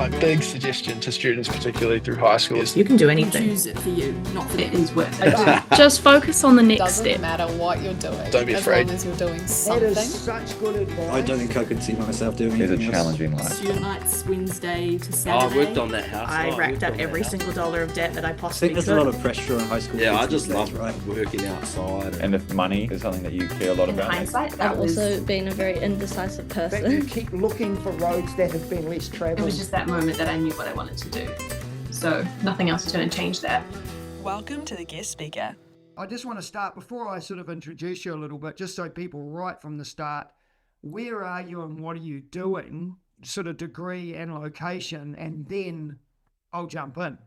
My big suggestion to students, particularly through high school, is You can do anything. Choose it for you, not for them. It is worth it. Just focus on the next Doesn't step. matter what you're doing. Don't be afraid. As long as you're doing That something. is such good advice. I don't think I could see myself doing It's a anything else. challenging life. Student nights, Wednesday to Oh, Saturday. I've worked on that house. I racked up every single dollar of debt that I I possibly think could. there's a lot of pressure on high school. Yeah, I kids just these love days, right? working outside. And if money is something that you care a lot In about, hindsight, that I've was... also been a very indecisive But you person. keep looking for roads that have been less It travelled. was just that moment that I knew what I wanted to do. So nothing else is going to change that. Welcome to the guest speaker. I just want to start, before I sort of introduce you a little bit, just so people right from the start, where are you and what are you doing, sort of degree and location, and then I'll jump in.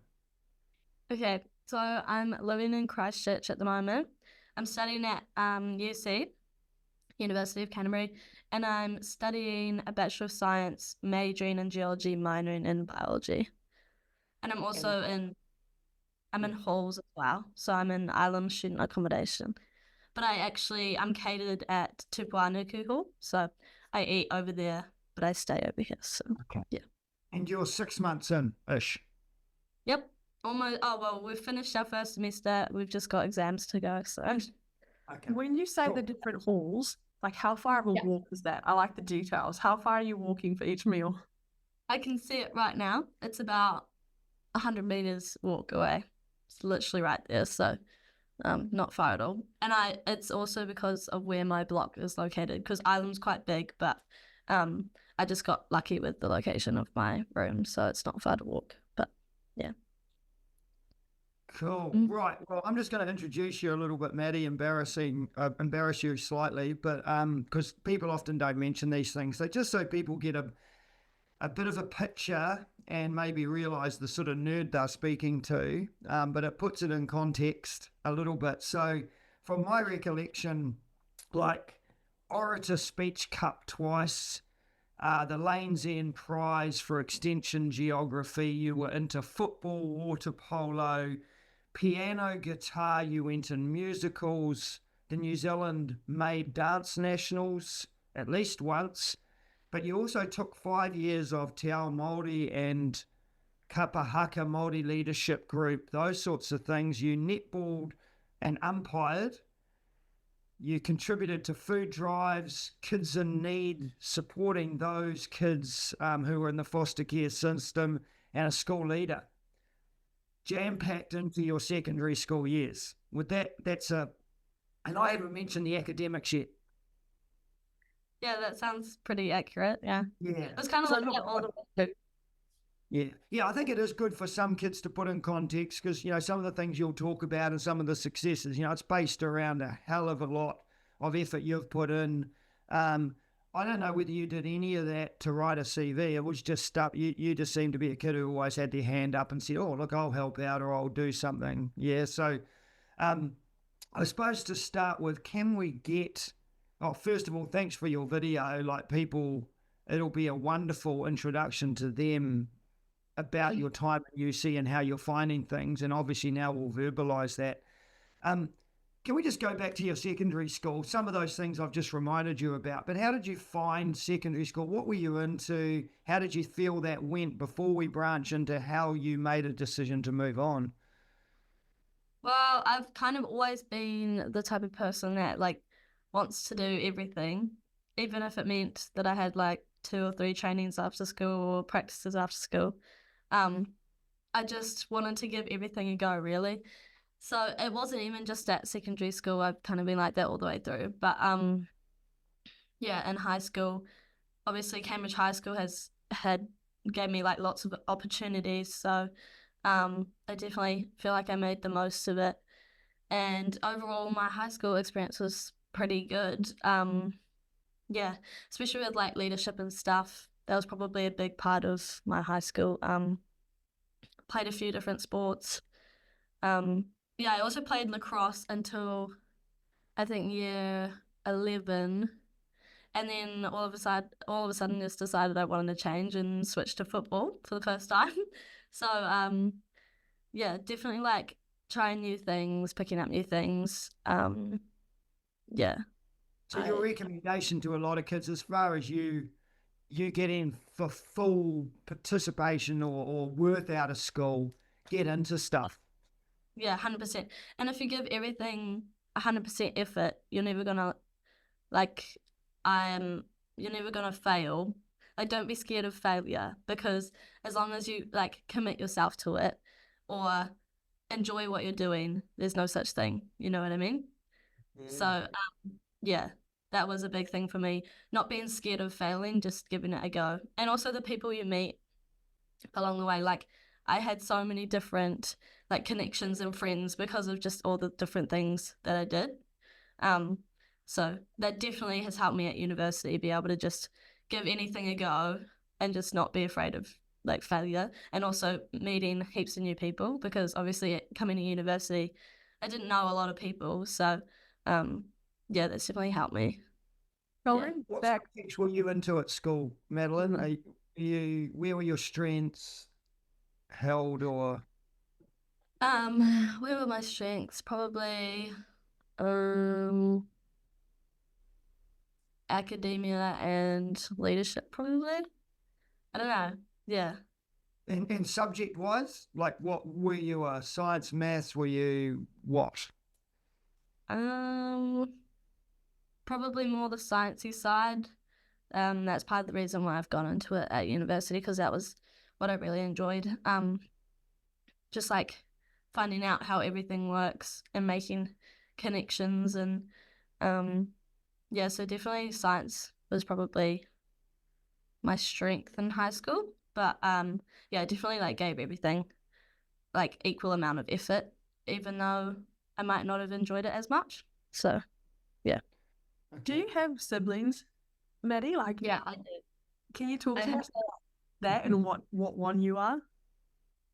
Okay, so I'm living in Christchurch at the moment. I'm studying at UC, University of Canterbury, and I'm studying a Bachelor of Science, majoring in geology, minoring in biology. And I'm also I'm in halls as well, so I'm in island student accommodation. But I'm catered at Tupuanuku Hall, so I eat over there, but I stay over here, so Okay. yeah. And you're 6 months in-ish. Yep. Almost. Oh, well, we've finished our first semester. We've just got exams to go, so. Okay. When you say Cool. the different halls, like how far of a Yeah. walk is that? I like the details. How far are you walking for each meal? I can see it right now. It's about 100 meters walk away. It's literally right there, so not far at all. And it's also because of where my block is located, because Island's quite big, but I just got lucky with the location of my room, so it's not far to walk. But yeah. Cool. Mm. Right. Well, I'm just going to introduce you a little bit, Maddie, embarrass you slightly, but because people often don't mention these things. So just so people get a bit of a picture and maybe realise the sort of nerd they're speaking to, but it puts it in context a little bit. So from my recollection, like Orator Speech Cup twice, the Lanes End Prize for Extension Geography, you were into football, water polo, piano, guitar, you went in musicals, the New Zealand made dance nationals at least once, but you also took 5 years of Te Ao Māori and Kapahaka Māori leadership group, those sorts of things. You netballed and umpired. You contributed to food drives, kids in need, supporting those kids who were in the foster care system, and a school leader. Jam-packed into your secondary school years. And I haven't mentioned the academics yet. Yeah, that sounds pretty accurate. Yeah. Yeah. It was kind of So like look, all the Yeah, I think it is good for some kids to put in context because, some of the things you'll talk about and some of the successes, it's based around a hell of a lot of effort you've put in. I don't know whether you did any of that to write a CV. It was just stuff. You just seemed to be a kid who always had their hand up and said, oh, look, I'll help out or I'll do something. Yeah, so I suppose to start with, can we get... Oh, first of all, thanks for your video. Like people, it'll be a wonderful introduction to them about your time at UC and how you're finding things. And obviously now we'll verbalise that. Can we just go back to your secondary school? Some of those things I've just reminded you about, but how did you find secondary school? What were you into? How did you feel that went before we branch into how you made a decision to move on? Well, I've kind of always been the type of person that wants to do everything, even if it meant that I had 2 or 3 trainings after school or practices after school. I just wanted to give everything a go, really. So it wasn't even just at secondary school. I've kind of been like that all the way through. But yeah, in high school, obviously Cambridge High School gave me lots of opportunities. So I definitely feel like I made the most of it. And overall, my high school experience was pretty good. Yeah, especially with leadership and stuff. That was probably a big part of my high school. Played a few different sports. Yeah, I also played lacrosse until I think year 11, and then all of a sudden just decided I wanted to change and switch to football for the first time. So yeah, definitely trying new things, picking up new things. Yeah. So your recommendation to a lot of kids, as far as you you get in for full participation or worth out of school, get into stuff. Yeah, 100%. And if you give everything 100% effort, you're never gonna like you're never gonna fail. Like, don't be scared of failure, because as long as you like commit yourself to it or enjoy what you're doing, there's no such thing. You know what I mean? So yeah, that was a big thing for me. Not being scared of failing, just giving it a go. And also the people you meet along the way. Like, I had so many different like connections and friends because of just all the different things that I did. So that definitely has helped me at university be able to just give anything a go and just not be afraid of like failure, and also meeting heaps of new people, because obviously coming to university, I didn't know a lot of people. So yeah, that's definitely helped me. Going What back, subjects were you into at school, Madeline? Where were your strengths held, or Where were my strengths? Probably academia and leadership, probably. I don't know. Yeah. and subject wise, like what were you? Science, maths? Were you what? Probably more the sciencey side. That's part of the reason why I've gone into it at university, because that was what I really enjoyed. Just like finding out how everything works and making connections, and yeah, so definitely science was probably my strength in high school. But yeah, I definitely like gave everything like equal amount of effort, even though I might not have enjoyed it as much. So yeah. do you have siblings, Maddie? Like, Yeah, I did. can you talk I to have us about that and what one you are?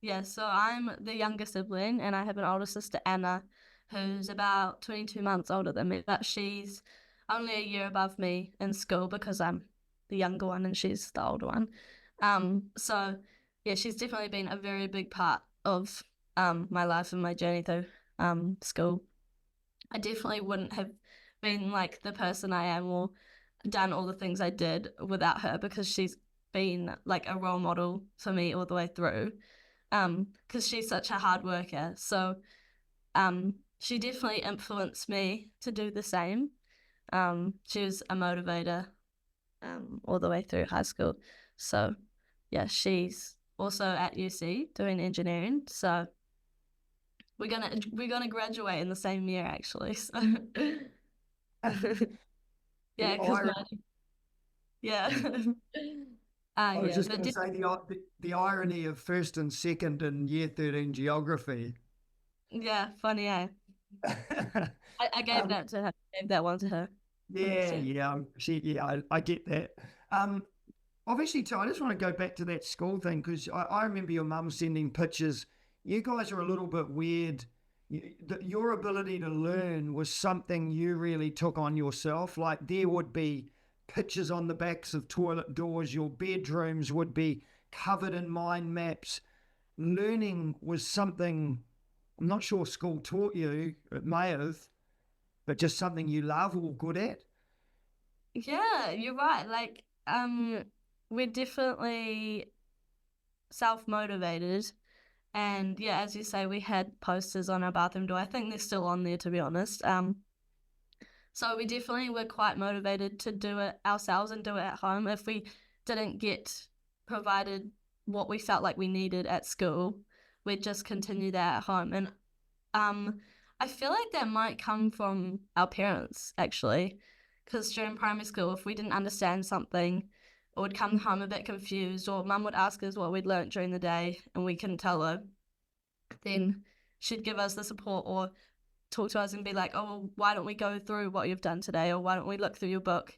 Yeah, so I'm the younger sibling, and I have an older sister, Anna, who's about 22 months older than me, but she's only a year above me in school because I'm the younger one and she's the older one. So yeah, she's definitely been a very big part of my life and my journey through school. I definitely wouldn't have been like the person I am or done all the things I did without her, because she's been like a role model for me all the way through. Because she's such a hard worker. So she definitely influenced me to do the same. She was a motivator all the way through high school. So yeah, she's also at UC doing engineering. So we're gonna graduate in the same year, actually. So yeah, because yeah. I was Yeah, just but going to say the irony of first and second in year 13 geography. yeah, funny, eh? I gave that to her. Gave that one to her. Yeah, 100%. I get that. Obviously, too, I just want to go back to that school thing, because I remember your mum sending pictures. You guys are a little bit weird. Your ability to learn was something you really took on yourself. Like, there would be pictures on the backs of toilet doors. Your bedrooms would be covered in mind maps. Learning was something I'm not sure school taught you. It may have, but just something you love or good at. Yeah, you're right. Like, we're definitely self-motivated. And yeah, as you say, we had posters on our bathroom door. I think they're still on there, to be honest. So we definitely were quite motivated to do it ourselves and do it at home. If we didn't get provided what we felt like we needed at school, we'd just continue that at home. And I feel like that might come from our parents, actually, because during primary school, if we didn't understand something, or would come home a bit confused, or mum would ask us what we'd learnt during the day and we couldn't tell her, then she'd give us the support or talk to us and be like, oh, well, why don't we go through what you've done today, or why don't we look through your book,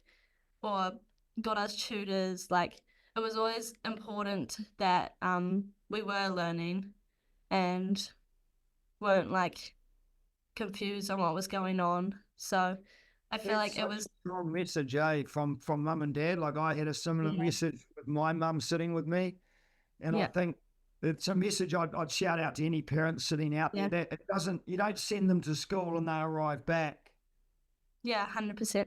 or got us tutors. Like, it was always important that we were learning and weren't like confused on what was going on. So I feel like it was strong message, from mum and dad. Like, I had a similar message with my mum sitting with me, and I think it's a message I'd shout out to any parents sitting out there, that you don't send them to school and they arrive back. Yeah, 100%.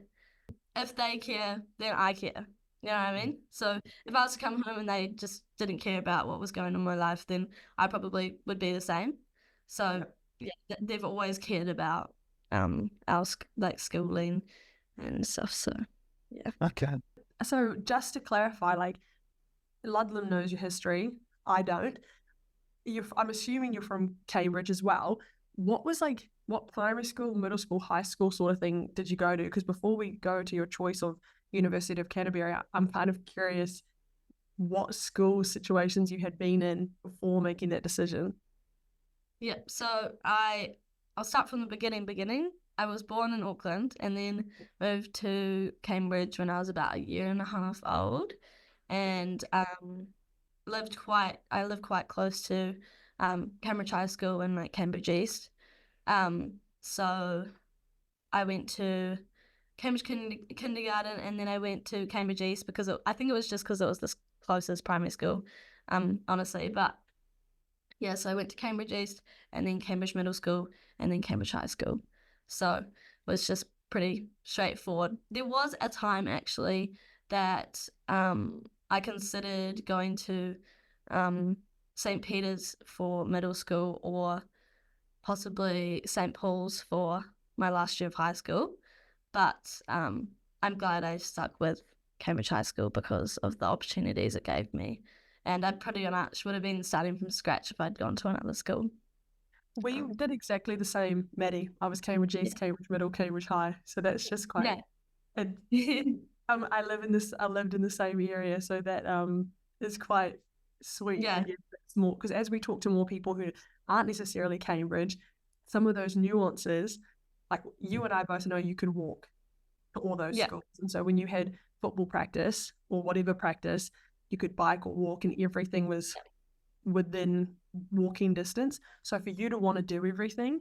If they care, then I care. You know what I mean? So if I was to come home and they just didn't care about what was going on in my life, then I probably would be the same. So yeah, they've always cared about our schooling and stuff. So yeah. Okay. So just to clarify, like Ludlam knows your history. I don't. I'm assuming you're from Cambridge as well. What primary school, middle school, high school sort of thing did you go to? Because before we go to your choice of University of Canterbury, I'm kind of curious what school situations you had been in before making that decision. Yeah, so I'll start from the beginning. I was born in Auckland and then moved to Cambridge when I was about 1.5 years old, and I lived quite close to Cambridge High School and like Cambridge East. So I went to Cambridge kindergarten, and then I went to Cambridge East because I think it was just because it was the closest primary school, honestly. But yeah, so I went to Cambridge East, and then Cambridge Middle School, and then Cambridge High School. So it was just pretty straightforward. There was a time actually that I considered going to St. Peter's for middle school, or possibly St. Paul's for my last year of high school. But I'm glad I stuck with Cambridge High School because of the opportunities it gave me. And I pretty much would have been starting from scratch if I'd gone to another school. We did exactly the same, Maddie. I was Cambridge East, Cambridge Middle, Cambridge High. So that's just quite. Yeah. And I lived in the same area, so that is quite sweet. Yeah. It's more because as we talk to more people who aren't necessarily Cambridge, some of those nuances, like you and I both know, you could walk to all those schools, and so when you had football practice or whatever practice, you could bike or walk, and everything was within walking distance. So for you to want to do everything,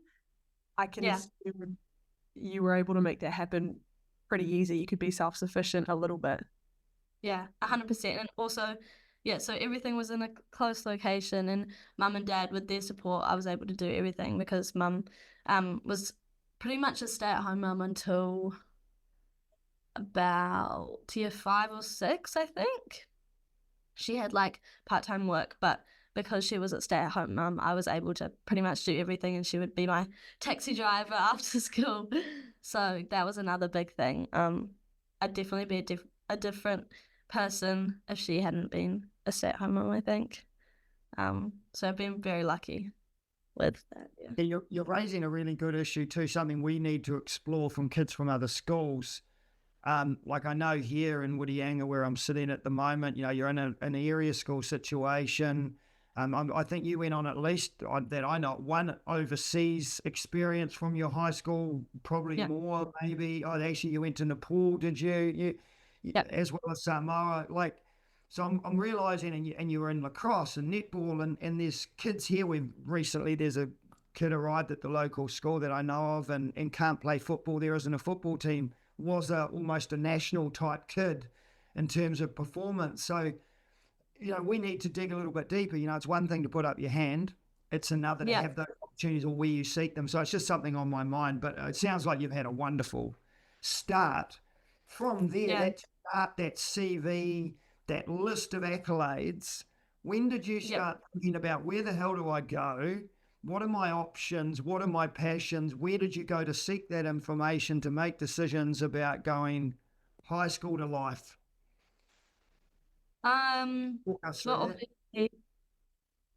I can assume you were able to make that happen pretty easy. You could be self-sufficient a little bit. Yeah, 100%. And also, yeah, so everything was in a close location, and mum and dad, with their support, I was able to do everything because mum was pretty much a stay-at-home mum until about year 5 or 6, I think. She had like part-time work, but because she was a stay-at-home mum, I was able to pretty much do everything, and she would be my taxi driver after school. So that was another big thing. I'd definitely be a different person if she hadn't been a stay-at-home mum, I think. So I've been very lucky with that. Yeah, you're raising a really good issue too, something we need to explore from kids from other schools. Like I know here in Whitianga, where I'm sitting at the moment, you're in an area school situation. I think you went on at least that I know one overseas experience from your high school, probably more maybe. Oh, actually, you went to Nepal, did you? As well as Samoa. Like, so I'm realizing, and you were in lacrosse and netball, and there's kids here. There's a kid arrived at the local school that I know of, and can't play football. There isn't a football team. Was almost a national type kid in terms of performance. So, we need to dig a little bit deeper. It's one thing to put up your hand. It's another to have those opportunities or where you seek them. So it's just something on my mind. But it sounds like you've had a wonderful start. From there, that CV, that list of accolades, when did you start thinking about where the hell do I go? What are my options? What are my passions? Where did you go to seek that information to make decisions about going high school to life? Well, obviously,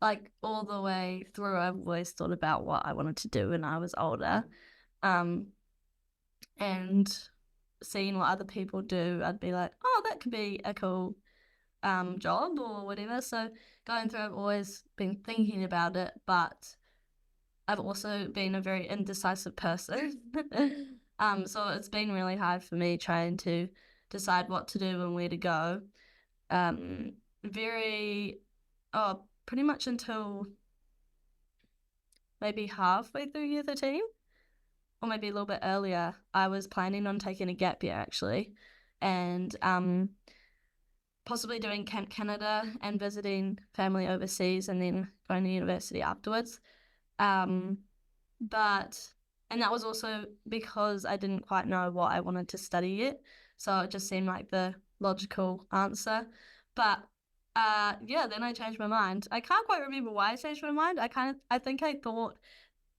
like all the way through, I've always thought about what I wanted to do when I was older. And seeing what other people do, I'd be like, oh, that could be a cool job or whatever. So going through, I've always been thinking about it, but I've also been a very indecisive person. So it's been really hard for me trying to decide what to do and where to go. Pretty much until maybe halfway through year 13, or maybe a little bit earlier, I was planning on taking a gap year actually, and possibly doing Camp Canada and visiting family overseas, and then going to university afterwards. And that was also because I didn't quite know what I wanted to study yet. So it just seemed like the logical answer. But yeah, then I changed my mind. I can't quite remember why I changed my mind. I think I thought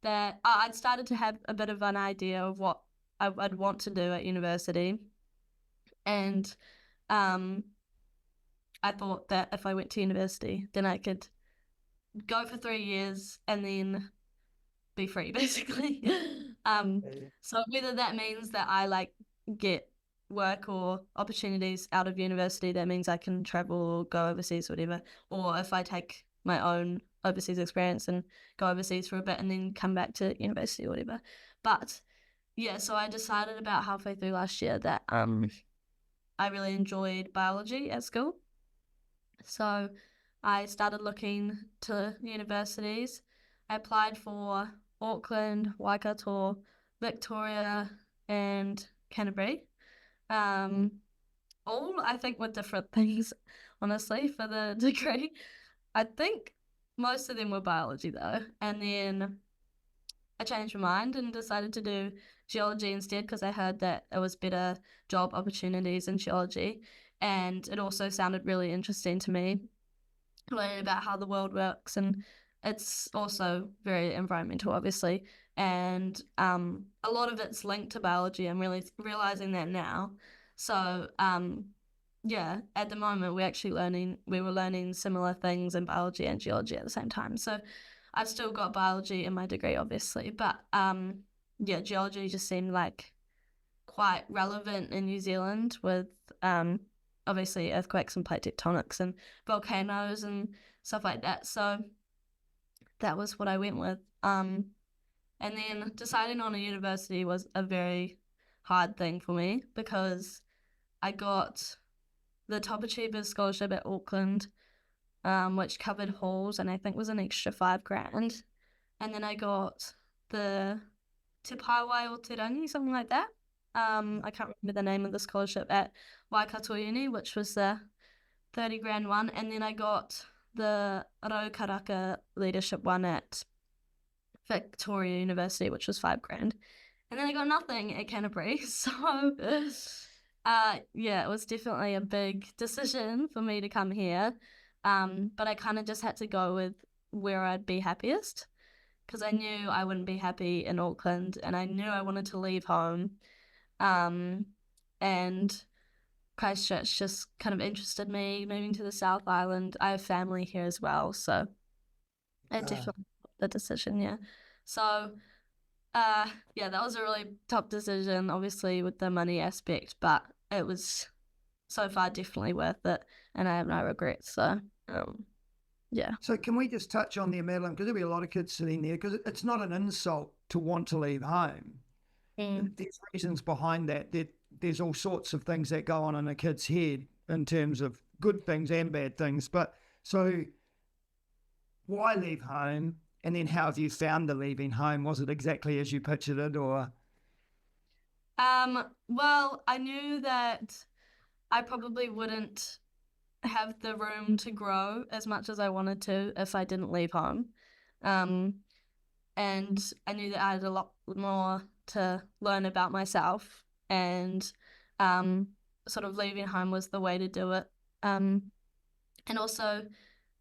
that I'd started to have a bit of an idea of what I'd want to do at university. And I thought that if I went to university, then I could go for 3 years and then be free, basically. So whether that means that I like get work or opportunities out of university, that means I can travel or go overseas or whatever, or if I take my own overseas experience and go overseas for a bit and then come back to university or whatever. But yeah, so I decided about halfway through last year that I really enjoyed biology at school. So I started looking to universities. I applied for Auckland, Waikato, Victoria, and Canterbury. All I think were different things, honestly, for the degree. I think most of them were biology though. And then I changed my mind and decided to do geology instead because I heard that it was better job opportunities in geology. And it also sounded really interesting to me, learning about how the world works, and it's also very environmental, obviously, and a lot of it's linked to biology. I'm really realizing that now. So yeah, at the moment we were learning similar things in biology and geology at the same time. So I've still got biology in my degree, obviously, but yeah, geology just seemed like quite relevant in New Zealand with obviously earthquakes and plate tectonics and volcanoes and stuff like that. So that was what I went with. And then deciding on a university was a very hard thing for me because I got the Top Achievers Scholarship at Auckland, which covered halls and I think was an extra $5,000. And then I got the Te Pāwai o Te Rangi, something like that. I can't remember the name of the scholarship at Waikato Uni, which was the $30,000 one, and then I got the Raukaraka leadership one at Victoria University, which was $5,000, and then I got nothing at Canterbury. So, yeah, it was definitely a big decision for me to come here, but I kind of just had to go with where I'd be happiest because I knew I wouldn't be happy in Auckland, and I knew I wanted to leave home. And Christchurch just kind of interested me moving to the South Island. I have family here as well, so it definitely the decision, yeah. So yeah, that was a really tough decision, obviously with the money aspect, but it was so far definitely worth it, and I have no regrets. So yeah. So can we just touch on there, Madeleine, because there'll be a lot of kids sitting there, because it's not an insult to want to leave home. There's reasons behind that. There's all sorts of things that go on in a kid's head in terms of good things and bad things. But so why leave home? And then how have you found the leaving home? Was it exactly as you pictured it, or? Well, I knew that I probably wouldn't have the room to grow as much as I wanted to if I didn't leave home. And I knew that I had a lot more to learn about myself, and sort of leaving home was the way to do it. And also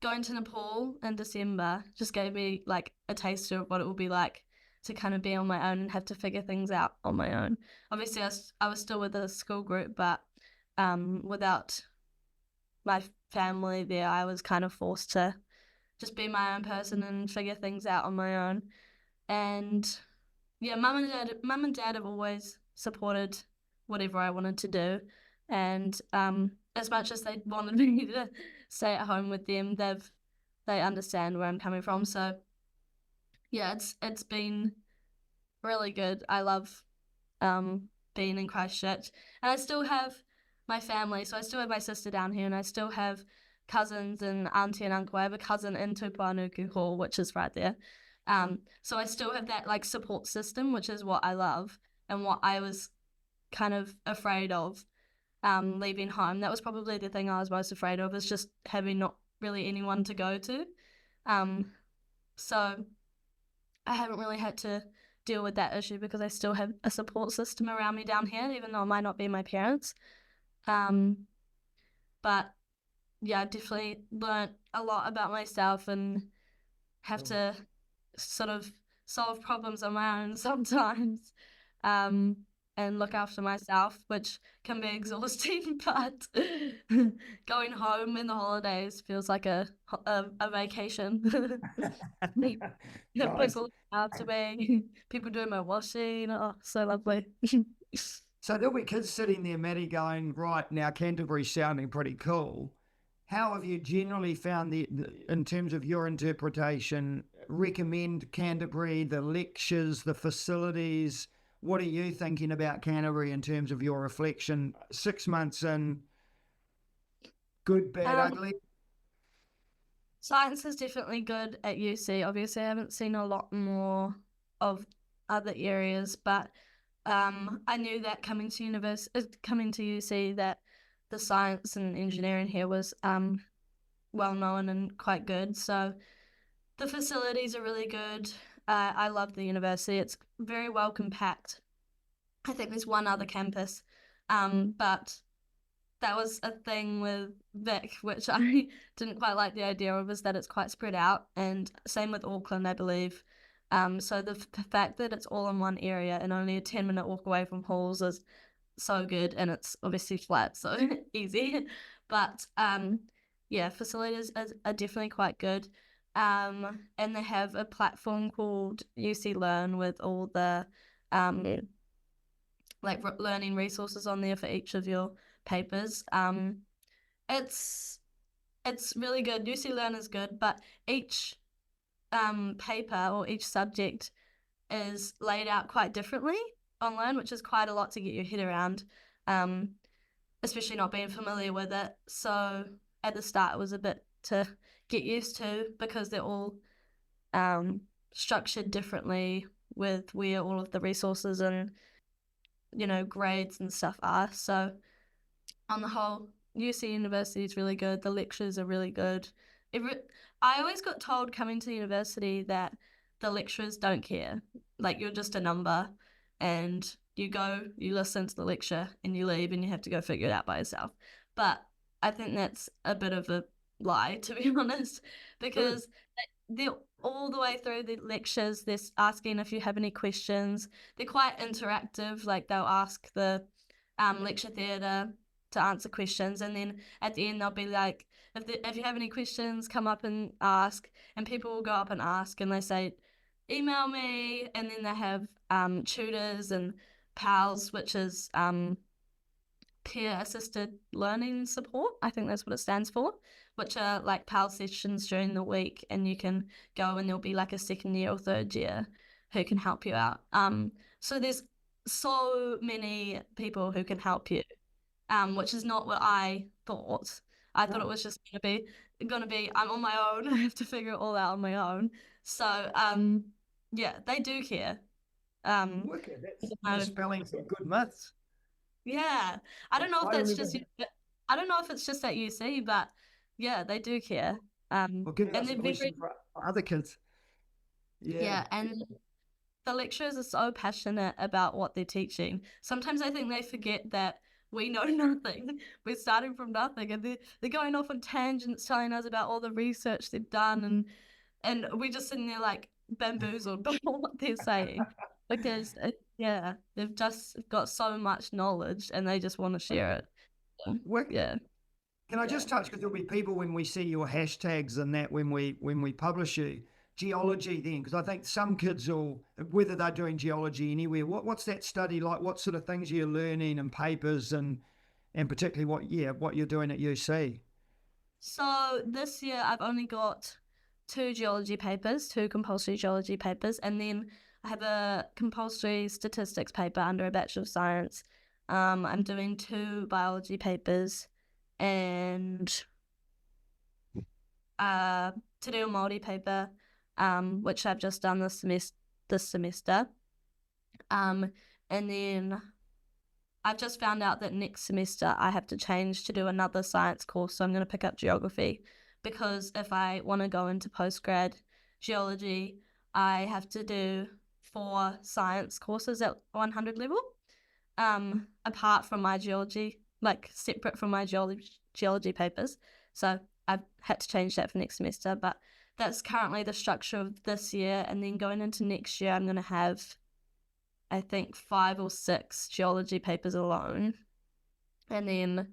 going to Nepal in December just gave me like a taster of what it would be like to kind of be on my own and have to figure things out on my own. Obviously, I was still with a school group, but without my family there, I was kind of forced to just be my own person and figure things out on my own. And yeah, mum and dad have always supported whatever I wanted to do, and as much as they wanted me to stay at home with them, they understand where I'm coming from. So yeah, it's been really good. I love being in Christchurch, and I still have my family. So I still have my sister down here, and I still have cousins and auntie and uncle. I have a cousin in Tupanuku Hall, which is right there. So I still have that like support system, which is what I love and what I was kind of afraid of leaving home. That was probably the thing I was most afraid of, is just having not really anyone to go to. So I haven't really had to deal with that issue because I still have a support system around me down here, even though it might not be my parents. But yeah, I definitely learned a lot about myself and have to sort of solve problems on my own sometimes, and look after myself, which can be exhausting. But going home in the holidays feels like a vacation. Nice. People looking after me, people doing my washing. Oh, so lovely. So there'll be kids sitting there, Maddie, going, right, now Canterbury's sounding pretty cool. How have you generally found in terms of your interpretation, recommend Canterbury, the lectures, the facilities? What are you thinking about Canterbury in terms of your reflection? 6 months in, good, bad, ugly? Science is definitely good at UC. Obviously, I haven't seen a lot more of other areas, but I knew that coming to UC, that the science and engineering here was well known and quite good. So the facilities are really good. I love the university. It's very well compact. I think there's one other campus, but that was a thing with Vic, which I didn't quite like the idea of, is that it's quite spread out, and same with Auckland, I believe. So the fact that it's all in one area and only a 10-minute walk away from halls is so good, and it's obviously flat, so easy. But yeah, facilities are definitely quite good. And they have a platform called UC Learn with all the like learning resources on there for each of your papers. It's really good. UC Learn is good, but each paper or each subject is laid out quite differently on Learn, which is quite a lot to get your head around, especially not being familiar with it. So at the start it was a bit to get used to, because they're all structured differently with where all of the resources and grades and stuff are. So on the whole, UC University is really good. The lectures are really good. I always got told coming to university that the lecturers don't care. Like, you're just a number, and you go, you listen to the lecture, and you leave, and you have to go figure it out by yourself. But I think that's a bit of a lie, to be honest, because they're all the way through the lectures, they're asking if you have any questions. They're quite interactive. Like, they'll ask the lecture theatre to answer questions, and then at the end they'll be like, if you have any questions, come up and ask. And people will go up and ask, and they say, email me. And then they have tutors and PALS, which is peer assisted learning support. I think that's what it stands for, which are like PALS sessions during the week, and you can go and there'll be like a second year or third year who can help you out. So there's so many people who can help you, which is not what I thought. I thought it was just gonna be I'm on my own. I have to figure it all out on my own. So yeah, they do care. Wicked. That's spelling some good myths. Yeah, I don't know if that's just I don't know if it's just at UC, but yeah, they do care. Well, give And us a they're lesson for other kids. yeah, and the lecturers are so passionate about what they're teaching. Sometimes I think they forget that we know nothing. We're starting from nothing, and they're going off on tangents telling us about all the research they've done, and we're just sitting there like bamboozled by what they're saying, because yeah, they've just got so much knowledge and they just want to share it. Yeah. Can I just touch, because there'll be people when we see your hashtags and that when we publish you, geology then, because I think some kids will, whether they're doing geology anywhere, what's that study like? What sort of things you're learning and papers and particularly what you're doing at UC? So this year I've only got 2 compulsory geology papers, and then I have a compulsory statistics paper under a Bachelor of Science. I'm doing 2 biology papers, and to do a Māori paper, which I've just done this semester. And then I've just found out that next semester I have to change to do another science course, so I'm going to pick up geography, because if I want to go into postgrad geology, I have to do 4 science courses at 100 level, apart from my geology, like separate from my geology papers. So I've had to change that for next semester, but that's currently the structure of this year. And then going into next year, I'm going to have, I think, 5 or 6 geology papers alone. And then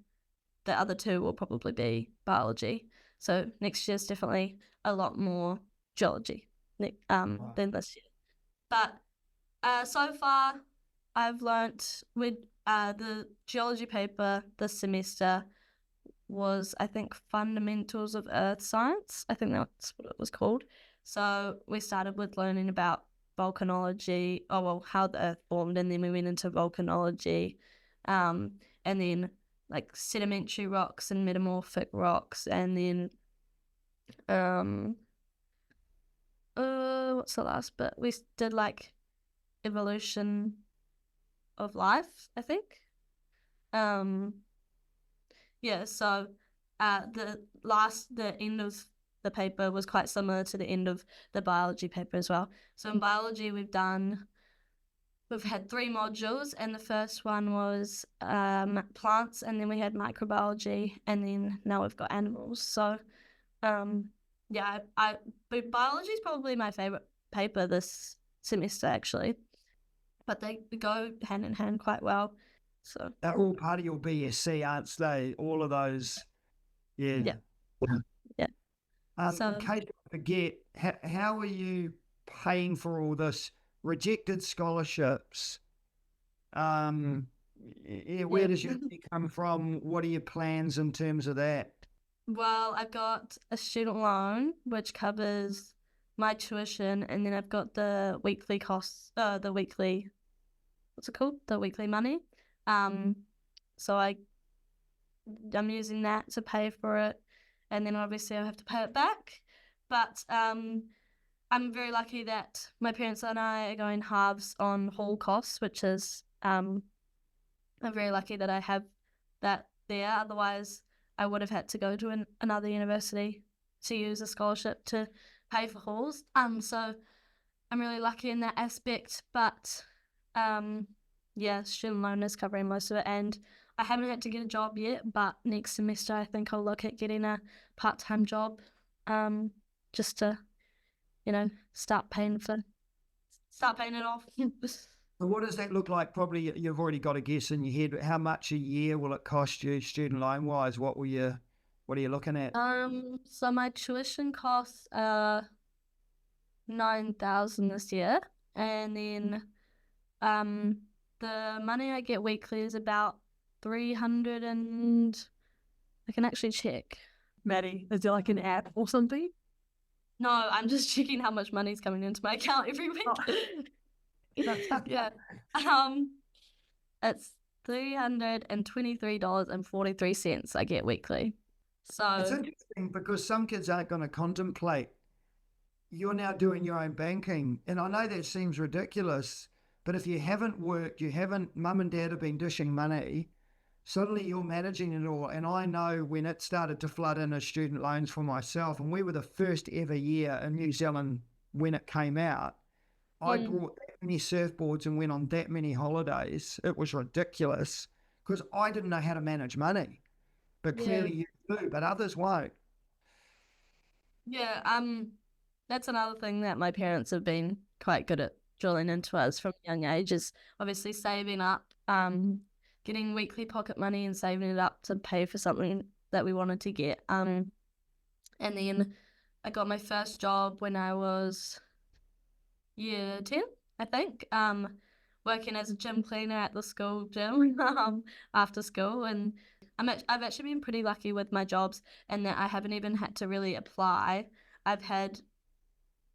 the other 2 will probably be biology. So next year's definitely a lot more geology than this year. But so far, I've learnt with the geology paper this semester was, I think, Fundamentals of Earth Science. I think that's what it was called. So we started with learning about volcanology, how the Earth formed, and then we went into volcanology, and then like sedimentary rocks and metamorphic rocks, and then what's the last bit? We did like evolution of life, I think. So the end of the paper was quite similar to the end of the biology paper as well. So in biology we've had 3 modules, and the first one was plants, and then we had microbiology, and then now we've got animals. So biology is probably my favorite paper this semester, actually, but they go hand in hand quite well. So They're all part of your BSc, aren't they? All of those. Yeah. So, in case I forget, how are you paying for all this? Rejected scholarships. Where does your money come from? What are your plans in terms of that? well, I've got a student loan which covers my tuition, and then I've got the weekly costs, what's it called? The weekly money. So I'm using that to pay for it, and then obviously I have to pay it back. But I'm very lucky that my parents and I are going halves on hall costs, which is I'm very lucky that I have that there. Otherwise, I would have had to go to another university to use a scholarship to pay for halls. So I'm really lucky in that aspect. But student loan is covering most of it, and I haven't had to get a job yet. But next semester, I think I'll look at getting a part-time job, just to, start paying it off. So what does that look like? Probably you've already got a guess in your head. How much a year will it cost you, student loan wise? What are you looking at? So my tuition costs are $9,000 this year, and then the money I get weekly is about 300, and I can actually check. Maddie, is there like an app or something? No, I'm just checking how much money's coming into my account every week. Yeah. It's $323.43 I get weekly. So It's interesting because some kids aren't going to contemplate. You're now doing your own banking, and I know that seems ridiculous, but if you haven't worked, mum and dad have been dishing money, suddenly you're managing it all. And I know when it started to flood in as student loans for myself, and we were the first ever year in New Zealand when it came out, I brought that many surfboards and went on that many holidays. It was ridiculous because I didn't know how to manage money, but clearly you do, but others won't. Yeah, that's another thing that my parents have been quite good at drilling into us from a young age, is obviously saving up, getting weekly pocket money and saving it up to pay for something that we wanted to get. And then I got my first job when I was year 10, I think, working as a gym cleaner at the school gym after school. And I've actually been pretty lucky with my jobs, and that I haven't even had to really apply. I've had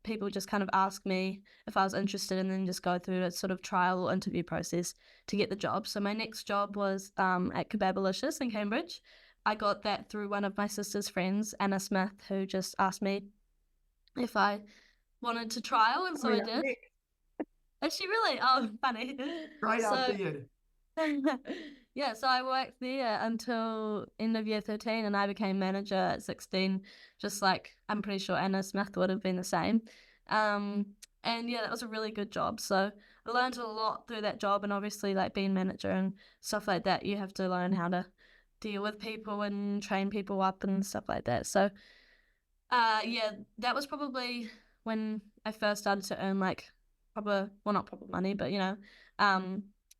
people just kind of ask me if I was interested, and then just go through a sort of trial or interview process to get the job. So my next job was at Kebabalicious in Cambridge. I got that through one of my sister's friends, Anna Smith, who just asked me if I wanted to trial, and so I did. Is she really? Oh, funny. Right after you. Yeah, so I worked there until end of year 13, and I became manager at 16, just like I'm pretty sure Anna Smith would have been the same. And yeah, that was a really good job. So I learned a lot through that job, and obviously like being manager and stuff like that, you have to learn how to deal with people and train people up and stuff like that. So yeah, that was probably when I first started to earn like not proper money, but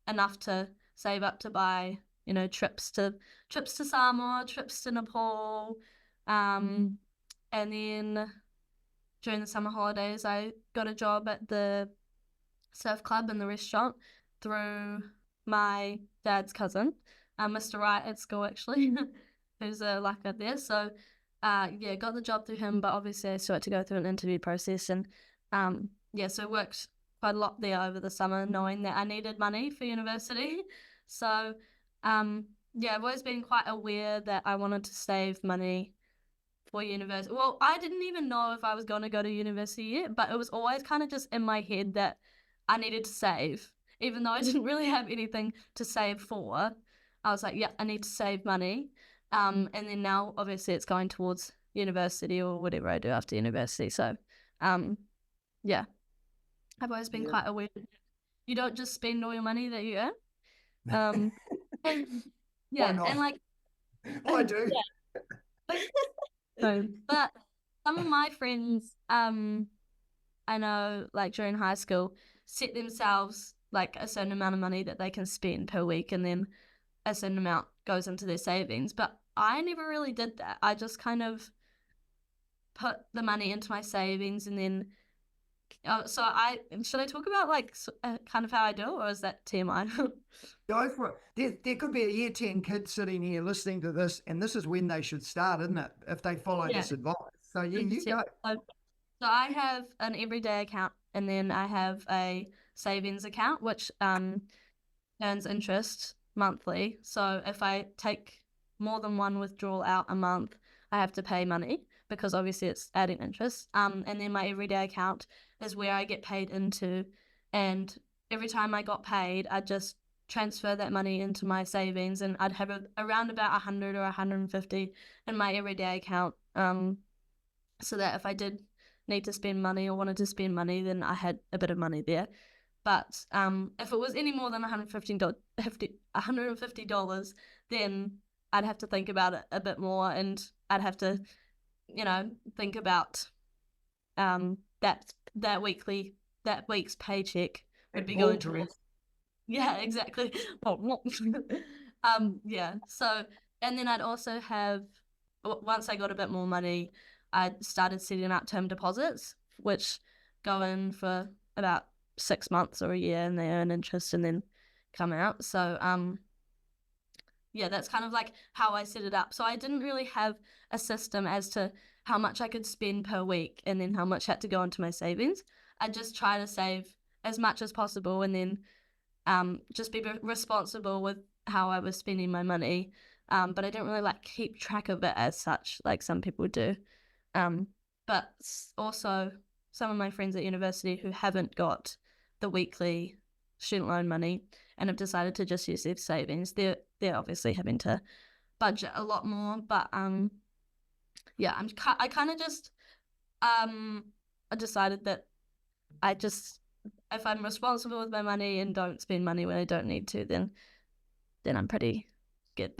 enough to save up to buy, trips to Samoa, trips to Nepal, and then during the summer holidays I got a job at the surf club in the restaurant through my dad's cousin, Mr. Wright at school actually, who's a lifeguard there. So yeah, got the job through him, but obviously I still had to go through an interview process, and so worked quite a lot there over the summer, knowing that I needed money for university. So yeah, I've always been quite aware that I wanted to save money for university. Well, I didn't even know if I was going to go to university yet, but it was always kind of just in my head that I needed to save, even though I didn't really have anything to save for. I was like, yeah, I need to save money. And then now, obviously, it's going towards university or whatever I do after university. So, yeah, I've always been quite aware. You don't just spend all your money that you earn. Yeah, not? and like, I do. So, but some of my friends, I know, like during high school, set themselves like a certain amount of money that they can spend per week, and then a certain amount goes into their savings. But I never really did that. I just kind of put the money into my savings, and then should I talk about like kind of how I do it, or is that TMI? Go for it. There could be a year 10 kid sitting here listening to this, and this is when they should start, isn't it? If they follow this advice. So yeah, you go. So I have an everyday account, and then I have a savings account, which earns interest monthly. So if I take more than one withdrawal out a month, I have to pay money because obviously it's adding interest. And then my everyday account is where I get paid into, and every time I got paid, I'd just transfer that money into my savings, and I'd have around about 100 or 150 in my everyday account, so that if I did need to spend money or wanted to spend money, then I had a bit of money there. But if it was any more than $150, then I'd have to think about it a bit more, and I'd have to, think about that week's paycheck would be going towards. Yeah, exactly. Yeah. So, and then I'd also have, once I got a bit more money, I started setting up term deposits, which go in for about 6 months or a year, and they earn interest and then come out. So, yeah, that's kind of like how I set it up. So I didn't really have a system as to how much I could spend per week and then how much had to go into my savings. I just try to save as much as possible, and then just be responsible with how I was spending my money. But I don't really like keep track of it as such, like some people do. But also some of my friends at university who haven't got the weekly student loan money and have decided to just use their savings, they're obviously having to budget a lot more. But yeah, I kind of just I decided that if I'm responsible with my money and don't spend money when I don't need to, then I'm pretty good.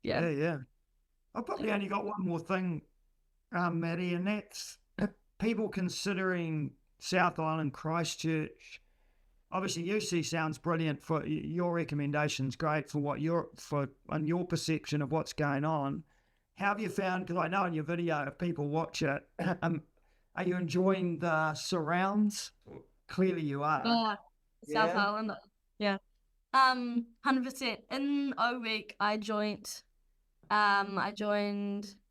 Yeah. I've probably only got one more thing, Maddie, and that's people considering South Island, Christchurch. Obviously, UC sounds brilliant. For your recommendations, great for on your perception of what's going on. How have you found? Because I know in your video, if people watch it, are you enjoying the surrounds? Clearly, you are. South Island, yeah. 100%. In O Week, I joined the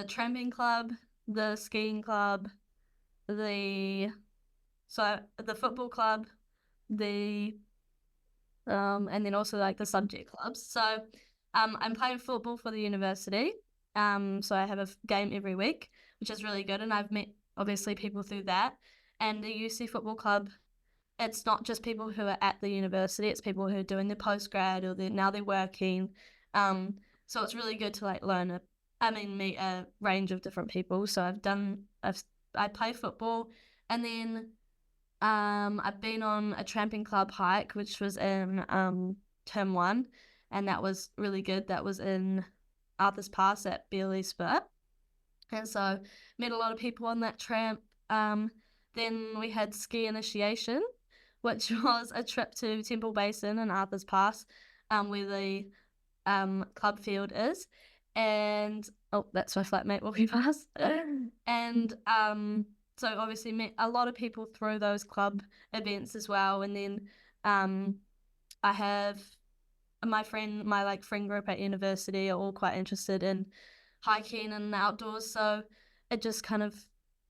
tramping club, the skiing club, the football club, and then also like the subject clubs. So I'm playing football for the university. So I have a game every week, which is really good, and I've met obviously people through that. And the UC football club, it's not just people who are at the university, it's people who are doing their postgrad or now they're working. So it's really good to like meet a range of different people. So I play football, and then I've been on a tramping club hike, which was in term 1, and that was really good. That was in Arthur's Pass at Bearley Spit. And so met a lot of people on that tramp. Then we had ski initiation, which was a trip to Temple Basin and Arthur's Pass, where the club field is. And that's my flatmate walking past. And so obviously met a lot of people through those club events as well. And then I have my friend group at university are all quite interested in hiking and the outdoors, so it just kind of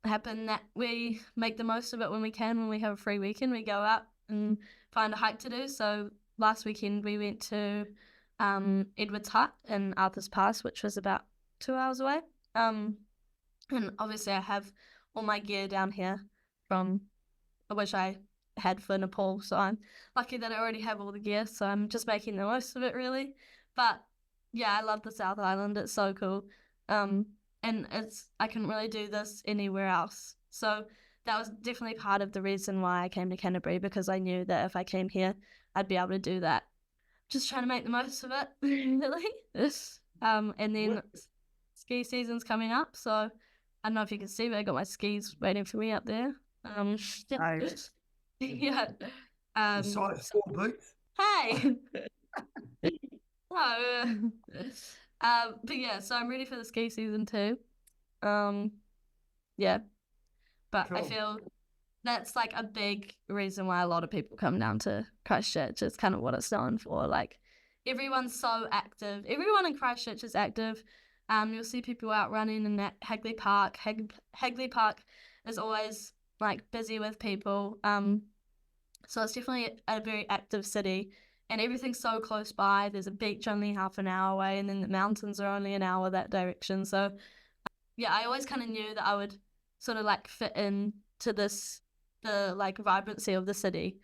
happened that we make the most of it when we can. When we have a free weekend, we go out and find a hike to do. So last weekend we went to Edward's Hut in Arthur's Pass, which was about 2 hours away. And obviously I have all my gear down here from which I had for Nepal, so I'm lucky that I already have all the gear, so I'm just making the most of it really. But yeah, I love the South Island. It's so cool. And I couldn't really do this anywhere else. So that was definitely part of the reason why I came to Canterbury, because I knew that if I came here, I'd be able to do that. Just trying to make the most of it, really. And then ski season's coming up, so I don't know if you can see, but I got my skis waiting for me up there. Yeah. Size 4 boots. Hey! No. But yeah, so I'm ready for the ski season too. Yeah. But I Cool. feel that's like a big reason why a lot of people come down to Christchurch. It's kind of what it's known for. Like, everyone's so active. Everyone in Christchurch is active. You'll see people out running in that Hagley Park. Hagley Park is always like busy with people. So it's definitely a very active city, and everything's so close by. There's a beach only half an hour away, and then the mountains are only an hour that direction. So yeah, I always kind of knew that I would sort of like fit in to the like vibrancy of the city.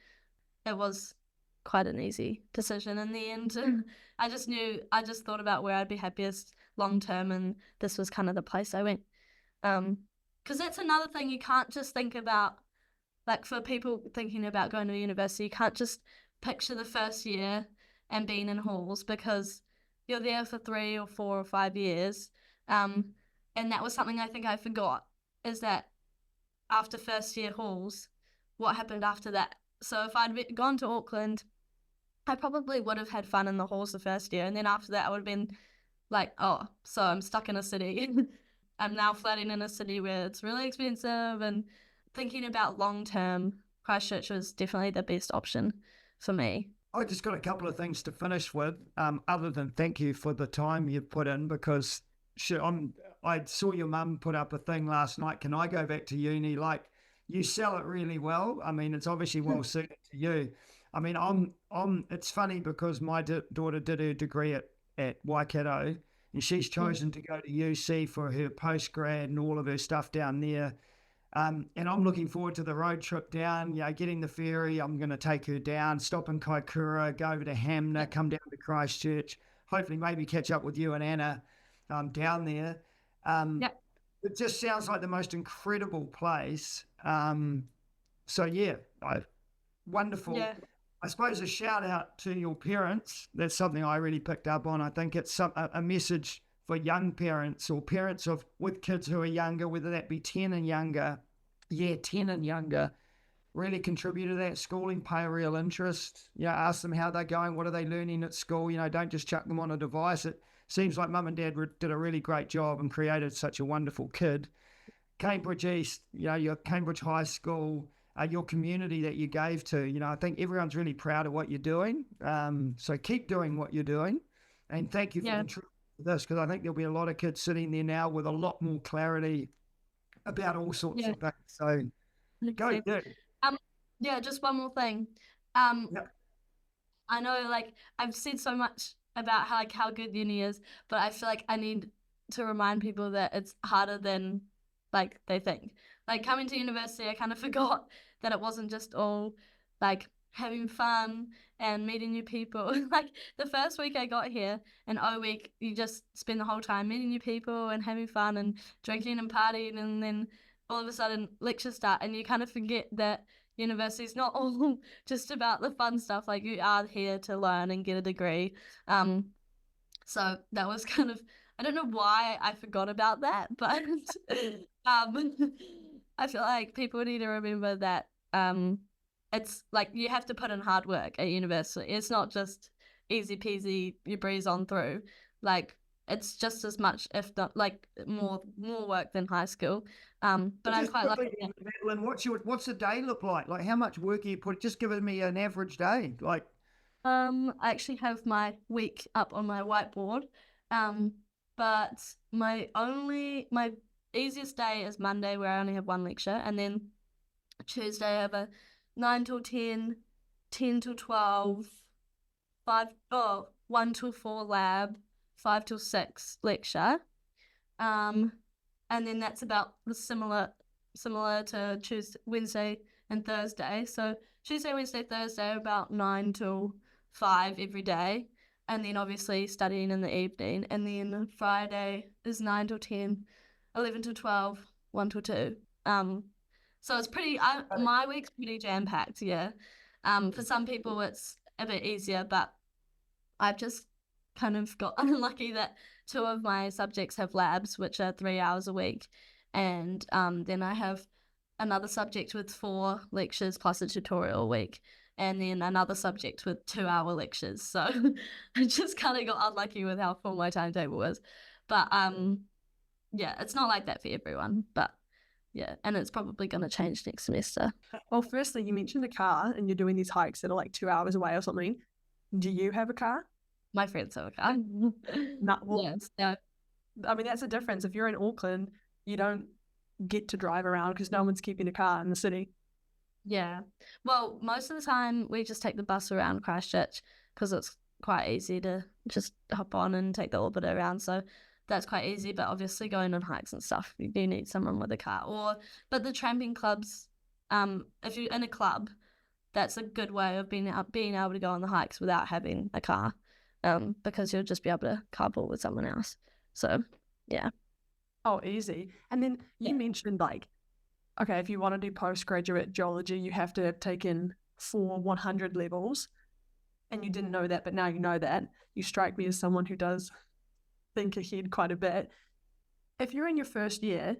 It was quite an easy decision in the end. I just thought about where I'd be happiest long term, and this was kind of the place I went. Because that's another thing you can't just think about. Like, for people thinking about going to university, you can't just picture the first year and being in halls, because you're there for 3 or 4 or 5 years. And that was something I think I forgot, is that after first year halls, what happened after that? So if I'd gone to Auckland, I probably would have had fun in the halls the first year. And then after that, I would have been like, oh, so I'm stuck in a city. I'm now flatting in a city where it's really expensive, and thinking about long-term, Christchurch was definitely the best option for me. I just got a couple of things to finish with, other than thank you for the time you've put in, because I saw your mum put up a thing last night. Can I go back to uni? Like, you sell it really well. I mean, it's obviously well suited to you. I mean, it's funny because my daughter did her degree at Waikato, and she's chosen to go to UC for her postgrad and all of her stuff down there. And I'm looking forward to the road trip down, getting the ferry. I'm going to take her down, stop in Kaikoura, go over to Hamner, come down to Christchurch, hopefully maybe catch up with you and Anna down there. It just sounds like the most incredible place. So yeah, wonderful. Yeah. I suppose a shout out to your parents. That's something I really picked up on. I think it's a message for young parents, or parents with kids who are younger, whether that be 10 and younger. Yeah, 10 and younger. Really contribute to that schooling, pay a real interest. Ask them how they're going, what are they learning at school. Don't just chuck them on a device. It seems like mum and dad did a really great job and created such a wonderful kid. Cambridge East, your Cambridge High School, your community that you gave to, I think everyone's really proud of what you're doing. So keep doing what you're doing. And thank you for contributing to this, because I think there'll be a lot of kids sitting there now with a lot more clarity about all sorts of things. So go do. Just one more thing. I know, like, I've said so much about how good uni is, but I feel like I need to remind people that it's harder than like they think. Like, coming to university, I kind of forgot that it wasn't just all like having fun and meeting new people. Like, the first week I got here, and week you just spend the whole time meeting new people and having fun and drinking and partying, and then all of a sudden lectures start, and you kind of forget that university's not all just about the fun stuff. Like, you are here to learn and get a degree. So that was kind of, I don't know why I forgot about that, but I feel like people need to remember that it's like you have to put in hard work at university. It's not just easy peasy, you breeze on through. Like, it's just as much, if not like more work than high school. But I'm Just quite quickly, lucky. Madeleine, what's the day look like? Like, how much work are you put? Just give me an average day. Like, I actually have my week up on my whiteboard. But my easiest day is Monday, where I only have one lecture, and then Tuesday I have a 9 till 10, 10 till 12, 1 till 4 lab, 5 till 6 lecture. And then that's about the similar to Tuesday, Wednesday and Thursday. So Tuesday, Wednesday, Thursday, about 9 till 5 every day. And then obviously studying in the evening. And then Friday is 9 till 10, 11 till 12, 1 till 2. So it's pretty, my week's pretty jam-packed, yeah. For some people it's a bit easier, but I've just kind of got unlucky that 2 of my subjects have labs, which are 3 hours a week. And then I have another subject with 4 lectures plus a tutorial a week. And then another subject with 2-hour lectures. So I just kind of got unlucky with how full my timetable was. But yeah, it's not like that for everyone. But yeah, and it's probably going to change next semester. Well, firstly, you mentioned a car and you're doing these hikes that are like 2 hours away or something. Do you have a car? My friends have a car. Yes. Yeah. I mean, that's a difference. If you're in Auckland, you don't get to drive around because no one's keeping a car in the city. Yeah. Well, most of the time we just take the bus around Christchurch because it's quite easy to just hop on and take the orbiter around. So that's quite easy. But obviously going on hikes and stuff, you do need someone with a car. But the tramping clubs, if you're in a club, that's a good way of being able to go on the hikes without having a car, because you'll just be able to carpool with someone else. So yeah. Oh, easy. And then you mentioned like, okay, if you want to do postgraduate geology, you have to have taken 4 100 levels, and you didn't know that, but now you know that. You strike me as someone who does think ahead quite a bit. If you're in your first year,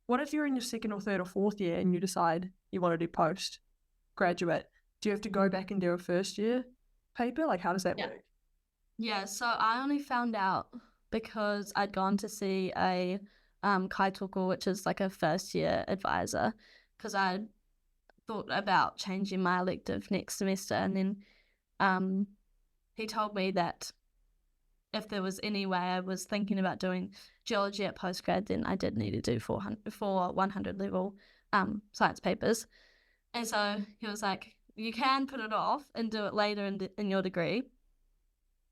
what if you're in your second or third or fourth year and you decide you want to do postgraduate? Do you have to go back and do a first year paper? Like, how does that work? Yeah, so I only found out because I'd gone to see a kaitoko, which is like a first year advisor, because I thought about changing my elective next semester, and then he told me that if there was any way I was thinking about doing geology at postgrad, then I did need to do 100 level science papers. And so he was like, you can put it off and do it later in your degree,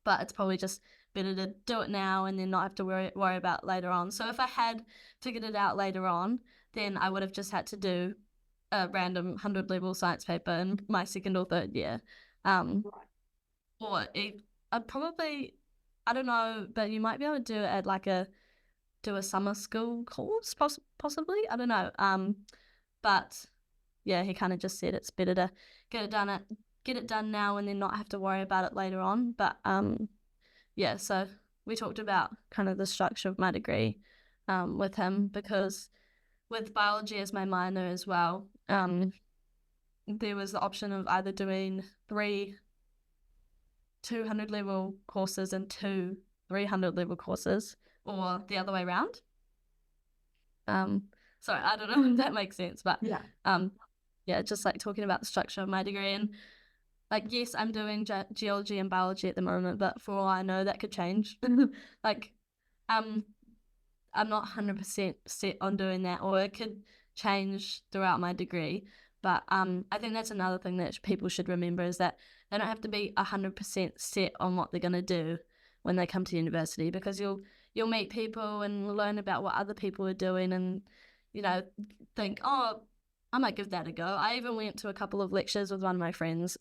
but it's probably just better to do it now and then not have to worry about it later on. So if I had figured it out later on, then I would have just had to do a random 100 level science paper in my second or third year. Or I'd probably, I don't know, but you might be able to do it at like do a summer school course, possibly. I don't know. But yeah, he kind of just said it's better to get it done now and then not have to worry about it later on. But yeah, so we talked about kind of the structure of my degree with him, because with biology as my minor as well, there was the option of either doing 3 200 level courses and 2 300 level courses, or the other way around. Sorry, I don't know if that makes sense, but yeah, just like talking about the structure of my degree. And like, yes, I'm doing geology and biology at the moment, but for all I know, that could change. Like, I'm not 100% set on doing that, or it could change throughout my degree. But I think that's another thing that people should remember, is that they don't have to be 100% set on what they're going to do when they come to university, because you'll meet people and learn about what other people are doing, and think, oh, I might give that a go. I even went to a couple of lectures with one of my friends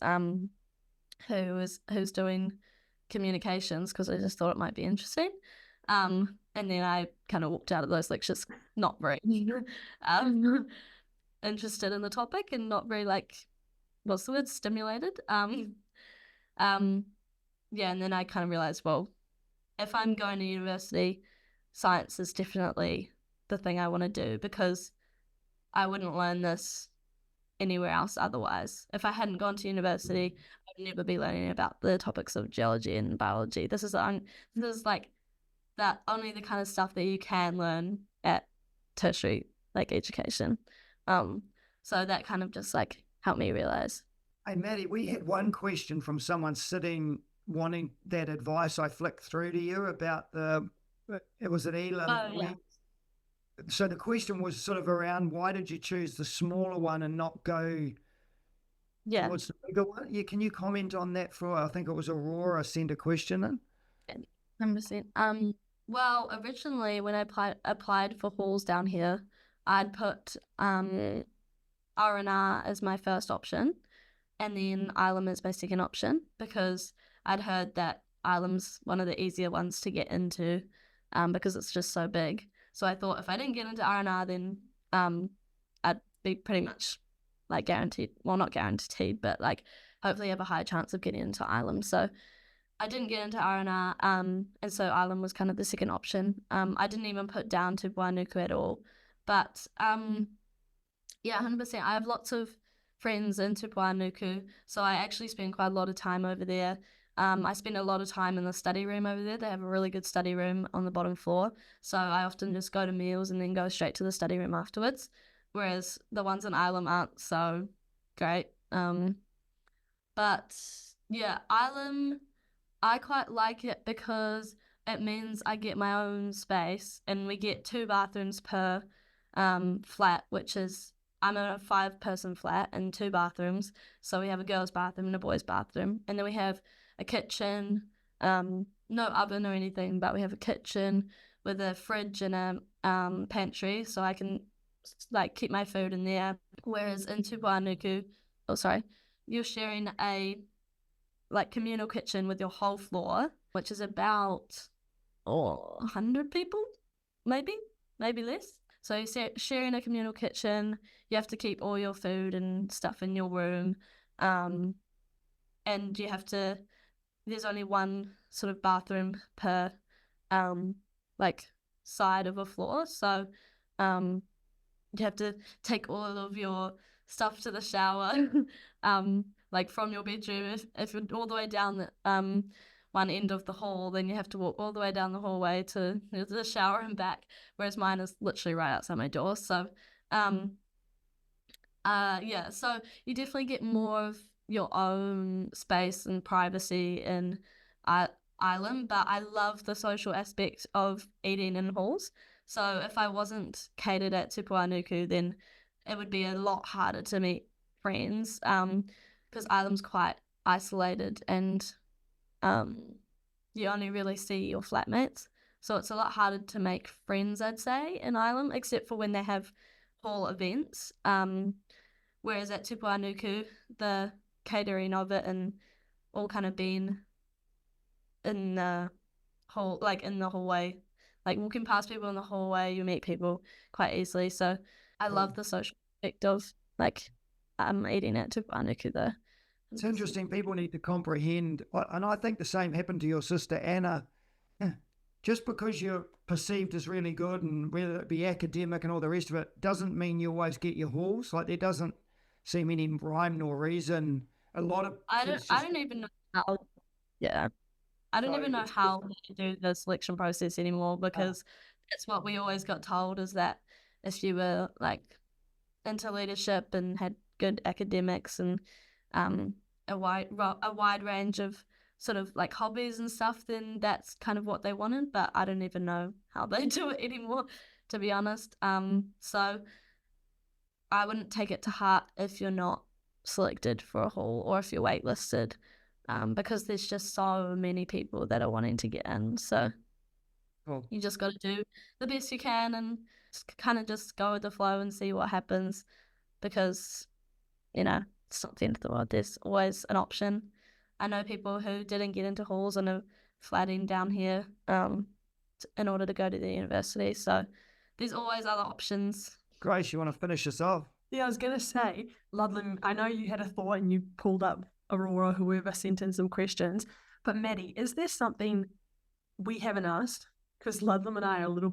who's doing communications, because I just thought it might be interesting. And then I kind of walked out of those lectures not very interested in the topic, and not very what's the word, stimulated. Yeah, and then I kind of realized, well, if I'm going to university, science is definitely the thing I want to do, because I wouldn't learn this anywhere else otherwise. If I hadn't gone to university, I would never be learning about the topics of geology and biology. This is like that, only the kind of stuff that you can learn at tertiary like education. So that kind of just like helped me realize. Hey, Maddie, we had one question from someone sitting wanting that advice. I flicked through to you about it was an Elam. Oh, yeah. So the question was sort of around, why did you choose the smaller one and not go towards the bigger one? Yeah, can you comment on that I think it was Aurora sent a question in? 100%. Well, originally when I applied for halls down here, I'd put R&R as my first option, and then Ilam as my second option, because I'd heard that Ilam's one of the easier ones to get into, because it's just so big. So I thought if I didn't get into R&R, then I'd be pretty much like guaranteed, well, not guaranteed, but like hopefully have a high chance of getting into Ilam. So I didn't get into R&R, and so Ilam was kind of the second option. I didn't even put down to Wainuku at all, but yeah, 100%. I have lots of friends in Wainuku, so I actually spend quite a lot of time over there. I spend a lot of time in the study room over there. They have a really good study room on the bottom floor, so I often just go to meals and then go straight to the study room afterwards, whereas the ones in Ilam aren't so great. But yeah, Ilam, I quite like it because it means I get my own space, and we get 2 bathrooms per flat, which is, I'm in a 5-person flat and 2 bathrooms. So we have a girls' bathroom and a boys' bathroom. And then we have a kitchen, no oven or anything, but we have a kitchen with a fridge and a pantry, so I can like keep my food in there. Whereas in Wainuku, you're sharing a like communal kitchen with your whole floor, which is about 100 people, maybe less. So you're sharing a communal kitchen. You have to keep all your food and stuff in your room, and you have to. There's only one sort of bathroom per like side of a floor, so you have to take all of your stuff to the shower, like from your bedroom. If you're all the way down the one end of the hall, then you have to walk all the way down the hallway to the shower and back, whereas mine is literally right outside my door. So yeah, so you definitely get more of your own space and privacy in Ilam, but I love the social aspect of eating in halls. So if I wasn't catered at Te Puanuku, then it would be a lot harder to meet friends, because Ilam's quite isolated, and you only really see your flatmates. So it's a lot harder to make friends, I'd say, in Ilam, except for when they have hall events. Whereas at Te Puanuku, the catering of it and all kind of being in the hall, like in the hallway, like walking past people in the hallway, you meet people quite easily. So I love the social aspect of like eating at Te Puanuku though. It's interesting. People need to comprehend, and I think the same happened to your sister Anna. Just because you're perceived as really good, and whether it be academic and all the rest of it, doesn't mean you always get your halls. Like there doesn't seem any rhyme nor reason. A lot of I don't even know how. Yeah, I don't even know how to do the selection process anymore, because that's what we always got told, is that if you were like into leadership and had good academics and a wide range of sort of like hobbies and stuff, then that's kind of what they wanted. But I don't even know how they do it anymore, to be honest. So I wouldn't take it to heart if you're not selected for a hall or if you're waitlisted, because there's just so many people that are wanting to get in. So you just got to do the best you can and kind of just go with the flow and see what happens, because, you know, it's not the end of the world. There's always an option. I know people who didn't get into halls and are flatting down here in order to go to the university. So there's always other options. Grace, you want to finish us off? Yeah, I was gonna say, Ludlam, I know you had a thought and you pulled up Aurora, whoever sent in some questions, but Maddie, is there something we haven't asked? Because Ludlam and I are a little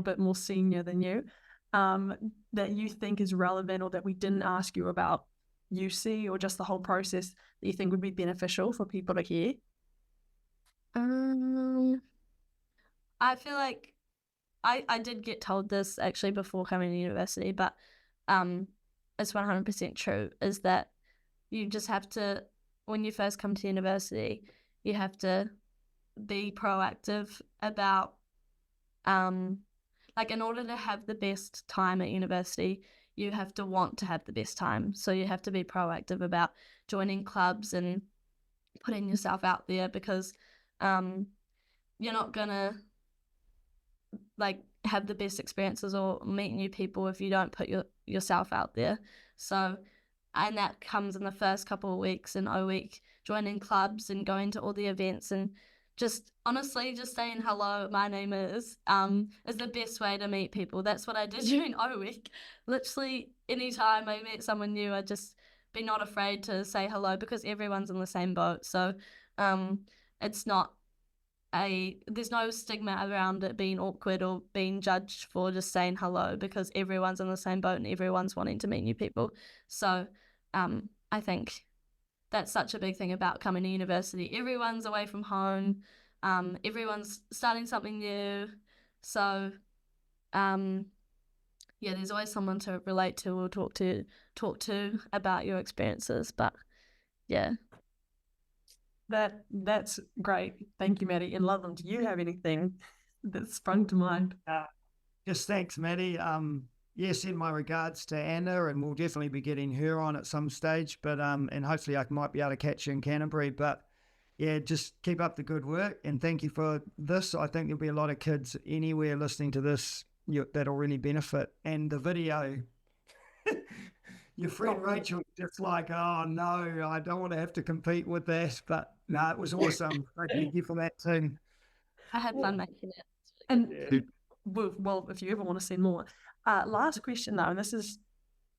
bit more senior than you, that you think is relevant or that we didn't ask you about UC or just the whole process that you think would be beneficial for people to hear? I feel like I did get told this actually before coming to university, but it's 100% true, is that you just have to, when you first come to university, you have to be proactive about, like, in order to have the best time at university, you have to want to have the best time. So you have to be proactive about joining clubs and putting yourself out there, because you're not gonna like have the best experiences or meet new people if you don't put yourself out there. So, and that comes in the first couple of weeks in O week, joining clubs and going to all the events, and just honestly just saying hello, my name is the best way to meet people. That's what I did during O week. Literally anytime I met someone new, I'd just be not afraid to say hello, because everyone's in the same boat. So it's not there's no stigma around it being awkward or being judged for just saying hello, because everyone's in the same boat and everyone's wanting to meet new people. So I think that's such a big thing about coming to university. Everyone's away from home, everyone's starting something new. So yeah, there's always someone to relate to or talk to about your experiences. But yeah. That's great. Thank you, Maddie. And Ludlam, do you have anything that sprung to mind? Just thanks, Maddie. Send my regards to Anna, and we'll definitely be getting her on at some stage. But and hopefully I might be able to catch you in Canterbury. But yeah, just keep up the good work, and thank you for this. I think there'll be a lot of kids anywhere listening to this that'll really benefit. And the video, your friend Rachel just like, oh no, I don't want to have to compete with that. But no, it was awesome. Thank you for that too. I had fun making it. And well, if you ever want to see more. Last question though, and this is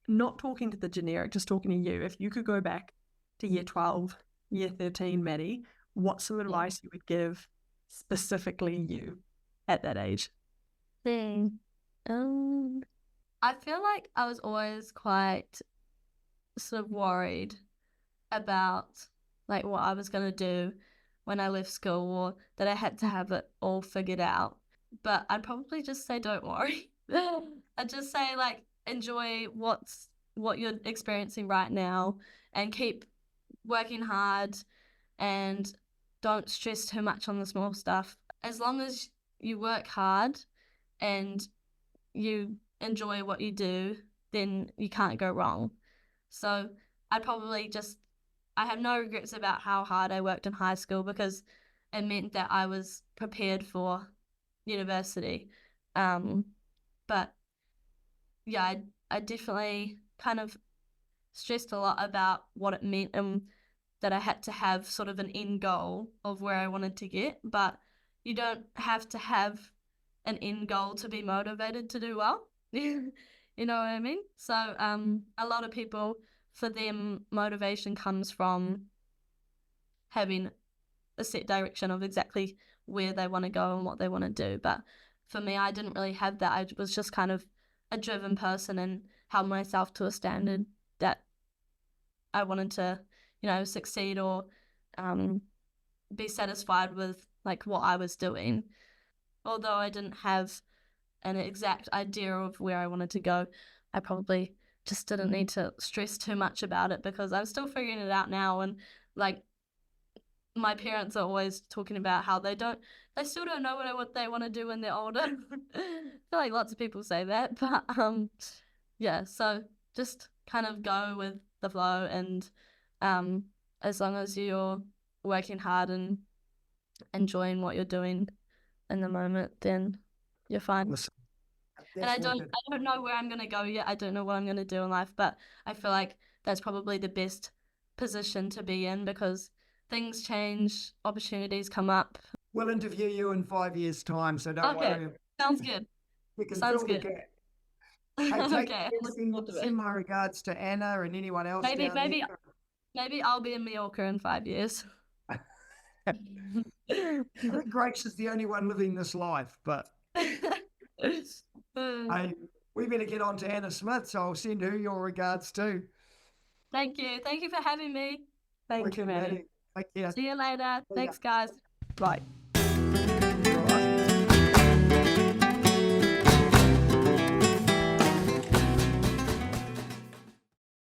not talking to the generic, just talking to you. If you could go back to year 12, year 13, Maddie, what's some advice you would give specifically you at that age? I feel like I was always quite sort of worried about like what I was going to do when I left school, or that I had to have it all figured out. But I'd probably just say don't worry. I'd just say like enjoy what you're experiencing right now, and keep working hard, and don't stress too much on the small stuff. As long as you work hard and you enjoy what you do, then you can't go wrong. So I'd probably I have no regrets about how hard I worked in high school, because it meant that I was prepared for university. But yeah, I definitely kind of stressed a lot about what it meant, and that I had to have sort of an end goal of where I wanted to get. But you don't have to have an end goal to be motivated to do well. You know what I mean? So a lot of people, for them, motivation comes from having a set direction of exactly where they want to go and what they want to do. But for me, I didn't really have that. I was just kind of a driven person and held myself to a standard that I wanted to, succeed or be satisfied with like what I was doing. Although I didn't have an exact idea of where I wanted to go, I probably just didn't need to stress too much about it, because I'm still figuring it out now. And like my parents are always talking about how they still don't know what they want to do when they're older. I feel like lots of people say that, but yeah, so just kind of go with the flow, and as long as you're working hard and enjoying what you're doing in the moment, then you're fine. And I don't know where I'm going to go yet. I don't know what I'm going to do in life, but I feel like that's probably the best position to be in, because things change, opportunities come up. We'll interview you in 5 years' time, so don't worry. Sounds good. We can Sounds fill the good. gap. Hey, take Okay, I'm looking forward to send it. my regards to Anna and anyone else. Maybe, down maybe, there. maybe I'll be in Mallorca in 5 years. I think Grace is the only one living this life, but we better get on to Anna Smith, so I'll send her your regards too. Thank you. Thank you for having me. Thank you, Maddie. Thank you. See you later. Thanks, guys. Bye.